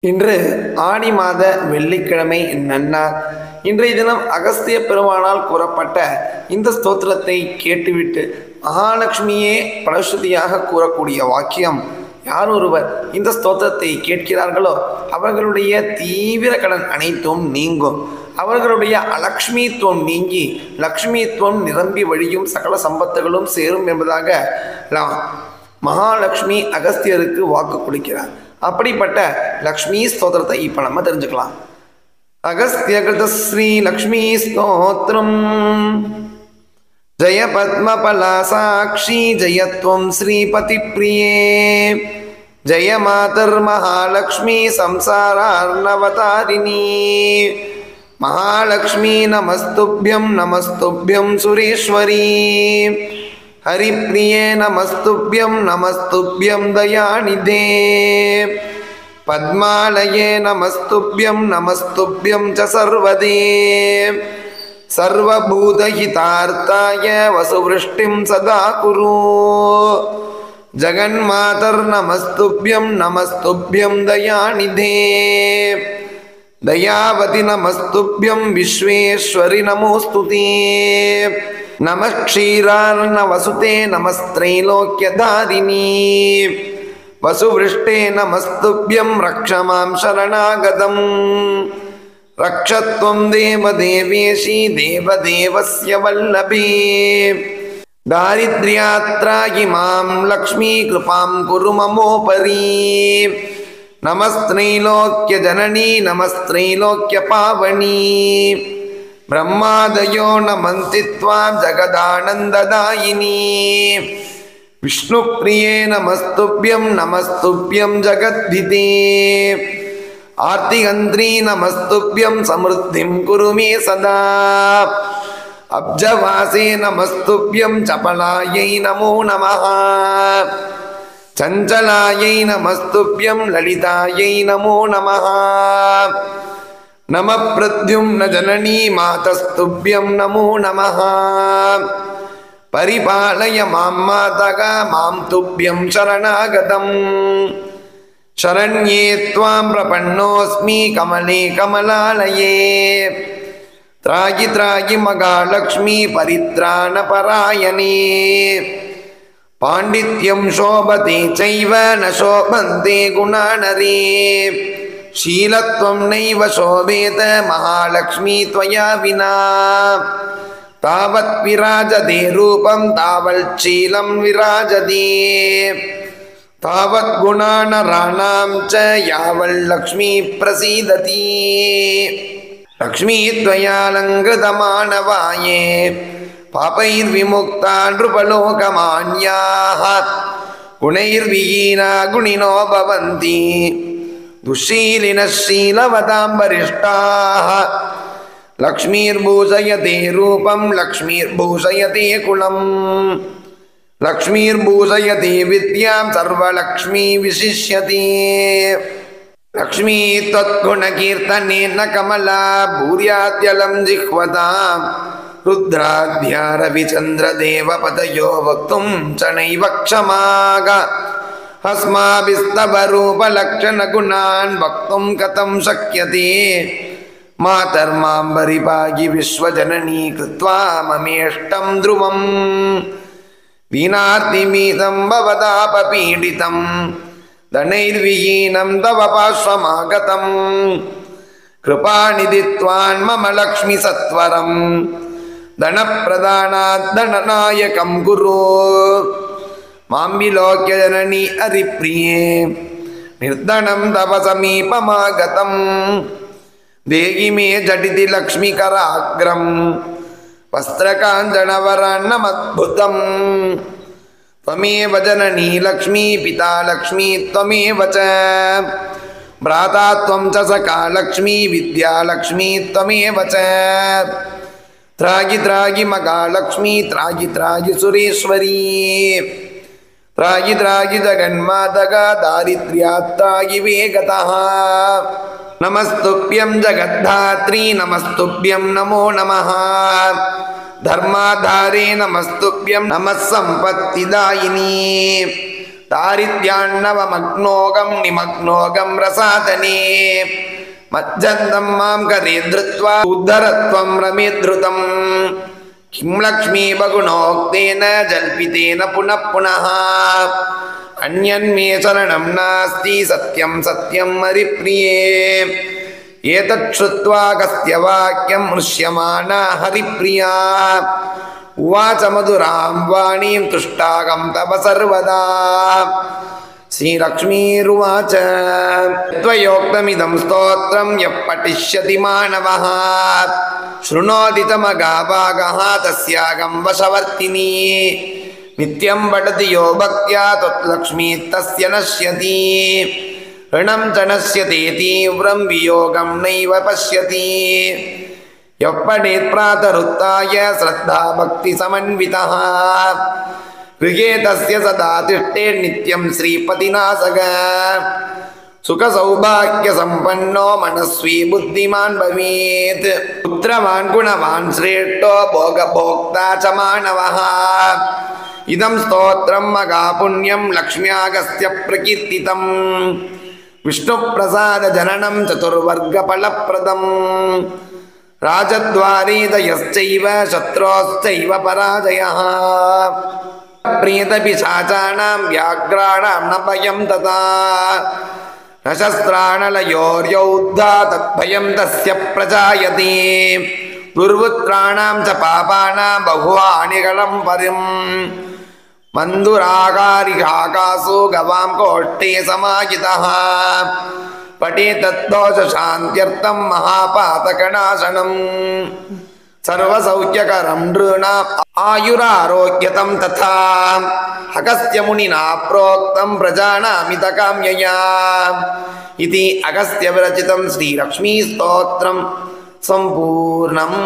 இன்று ஆடி மாத வெள்ளிக்கிழமை நன்னார். இன்றைய தினம் அகஸ்திய பெருமானால் கூறப்பட்ட இந்த ஸ்தோத்திரத்தை கேட்டுவிட்டு மகாலட்சுமியே பலஸ்ருதியாக கூறக்கூடிய வாக்கியம், யார் ஒருவர் இந்த ஸ்தோத்திரத்தை கேட்கிறார்களோ அவர்களுடைய தீவிர கடன் அனைத்தும் நீங்கும், அவர்களுடைய அலக்ஷ்மித்துவம் நீங்கி லக்ஷ்மித்துவம் நிரம்பி வழியும், சகல சம்பத்துகளும் சேரும் என்பதாக மகாலட்சுமி அகஸ்தியருக்கு வாக்கு கொடுக்கிறார். அப்படிப்பட்ட லக்ஷ்மி ஸ்தோத்திரத்தை இப்போ நம்ம தெரிஞ்சுக்கலாம். அகஸ்திய கிருத ஸ்ரீ லக்ஷ்மி ஸ்தோத்திரம். ஜய பத்மபலா சாட்சி ஜயத்வம் ஸ்ரீபதி பிரியே, ஜய மாதர் மகாலக்ஷ்மி சம்சாரார்ணவதாரிணி. மகாலக்ஷ்மி நமஸ்துப்யம் நமஸ்துப்யம் சுரேஸ்வரி. ஹரிப்ரியே நமஸ்துப்யம் நமஸ்துப்யம் தயாநிதே. பத்மாலயே நமஸ்துப்யம் நமஸ்துப்யம் ச சர்வதே. சர்வபூதஹிதார்த்தாய வசுவிருஷ்டிம் சதா குரு. ஜகன்மாதர் நமஸ்துப்யம் நமஸ்துப்யம் தயாநிதே. தயாவதி நமஸ்துப்யம் விஸ்வேஸ்வரி நமோஸ்துதே. நம க்ஷீரார்ணவசுதே நமஸ்த்ரைலோக்யதாரிணி. வசுவிருஷ்டே நமஸ்துப்யம் ரக்ஷமாம் சரணாகதம். ரக்ஷத்வம் தேவதேவேஷி தேவதேவஸ்ய வல்லபே. தாரித்ர்யாத்ராயி மாம் லக்ஷ்மீ கிருபாம் குரு மமோபரி. நமஸ்த்ரைலோக்ய ஜனனி நமஸ்த்ரைலோக்ய பாவனி. பிரம்மாதயோ நமந்தி த்வாம் ஜகதானந்ததாயினி. விஷ்ணுப்ரியே நமஸ்துப்யம் நமஸ்துப்யம் ஜகத்பிதே. ஆர்த்திகந்திரி நமஸ்துப்யம் சம்ருத்திம் குரு மே சதா. அப்ஜவாசே நமஸ்துப்யம் சபலாயை நமோ நமः. சஞ்சலாயை நமஸ்துப்யம் லலிதாயை நமோ நமः. நம பிரத்யும்ன ஜனனி மாதஸ்துப்யம் நமோ நமः. பரிபாலய மாம் மாதக மாம் துப்யம் சரணாகதம். சரண்யே த்வாம் பிரபன்னோஸ்மி கமலே கமலாலயே. த்ராகி த்ராகி மகாலக்ஷ்மி பரித்ராண பராயணே. பாண்டித்யம் சோபதே சைவ ந சோபந்தே குணாநரே. ஷீலத்வம் நைவ சோபேத மகாலக்ஷ்மி த்வயா வினா. தாவத் விராஜதே ரூபம் தாவல் ஷீலம் விராஜதே. தாவத் குணாநராணாம் ச யாவல் லக்ஷ்மி பிரசீததி. லக்ஷ்மீ த்வயாலங்கிருதமானவாயே பாபைர்விமுக்தா நிருபலோகமான்யாः. குணைர்விஹீனா குணினோ பவந்தி துஷீலினः ஷீலவதாம் வரிஷ்டாः. லக்ஷ்மீர்பூஷயதே ரூபம் லக்ஷ்மீர்பூஷயதே குலம். லக்ஷ்மீர்பூஷயதே வித்யாம் சர்வலக்ஷ்மீ விசிஷ்யதே. லக்ஷ்மீ த்வத்குணகீர்த்தனேன கமலா பூர்யாத்யலம் ஜிஹ்வதாம். ருத்ராத்யா ரவிச்சந்திரதேவபதயோ வக்தும் ச நைவ க்ஷமாக. அஸ்மாபிஸ்தவ ரூபலக்ஷணகுணான் வக்தும் கதம் சக்யதே. மாதர்மாம் பரிபாகி விஸ்வஜனனீ கிருத்வா மமேஷ்டம் த்ருவம். வீணார்த்திமீதம் பவதாபபீடிதம் தனைர்விஹீனம் தவ பாஸ்வமாகதம். கிருபாநிதி த்வான் மம லக்ஷ்மி சத்வரம். தனப்பிரதானாத் தனநாயகம் குரு. மாம்பிலோக்ய ஜனனி ஹரிப்ரியே. நிர்தனம் தவ சமீபமாகதம். தேகி மே ஜடிதி லக்ஷ்மிகராக்ரம். வஸ்திரகாஞ்சனவரான்னமத்புதம். त्वमेव जननी लक्ष्मी पिता लक्ष्मी त्वमेव च. भ्राता त्वं च सखा लक्ष्मी विद्या लक्ष्मी त्वमेव च. त्रागि त्रागि मगालक्ष्मी त्रागि त्रागि सुरेश्वरी. त्रागि त्रागि जगन्मातगा दारिद्र्यात् त्रागि वेगतः. नमस्तुभ्यं जगद्धात्री नमस्तुभ्यं नमो नमः. धर्माधारे नमस्तुभ्यं नमः संपत्तिदायिनी. தாரித்யான்னவமக்னோகம் நிமக்னோகம் ரசாதனே மஜ்ஜந்தம் மாம் கரே திருத்வா உத்தரத்வம் ரமேத்ருதம் கிம் லக்ஷ்மீ பகுணோக்தேன ஜல்பிதேன புனః புனः அன்யன்மே சரணம் நாஸ்தி சத்யம் சத்யம் ஹரிப்ரியே ஏதத் ஸ்ருத்வா கஸ்ய வாக்யம் ருஷ்யமானா ஹரிப்ரியா உவாச மதுராம் வாணீம் துஷ்டாகம் தவ சர்வதா ஸ்ரீலக்ஷ்மீருவாச்ச த்வயோக்தமிதம் ஸ்தோத்ரம் யப் பட்டிஷ்யதி மாணவः ஸ்ருணோதி தமகாபாகः தஸ்யாகம் வசவர்த்தினி நித்யம் படதி யோ பக்த்யா தத்லக்ஷ்மீ தஸ்ய நஷ்யதி ऋणं च नश्यते तीव्रं वियोगं नैव पश्यति यः पठेत् प्रातरुत्थाय श्रद्धा भक्तिसमन्वितः गृहे तस्य सदा तिष्ठेन्नित्यं श्रीपतिना सह सुखसौभाग्यसम्पन्नो मनस्वी बुद्धिमान् भवेत् पुत्रवान् गुणवान् श्रेष्ठो भोगभोक्ता च मानवः इदं स्तोत्रं महापुण्यं लक्ष्म्यागस्त्य प्रकीर्तितम् विष्णुप्रसाद जननं चतुर्वर्गफलप्रदम् राजद्वारीदयश्चैव शत्रोश्चैव पराजयः प्रेतपिशाचानां व्याघ्राणां न भयं तथा न शस्त्राणलयोर्योद्धा तद्भयं तस्य प्रजायते दुर्वृत्राणां च पापानां बहुहानिकरं परिम् मन्दुराकारिकासु गवां कोष्ठे समाहितः पठेतद्दोषशान्त्यर्थं महापातकनाशनम् सर्वसौख्यकरं नृणाम् आयुरारोग्यतं तथा अगस्त्यमुनिना प्रोक्तं प्रजानामितकाम्यया इति अगस्त्यविरचितं श्रीलक्ष्मीस्तोत्रं सम्पूर्णम्।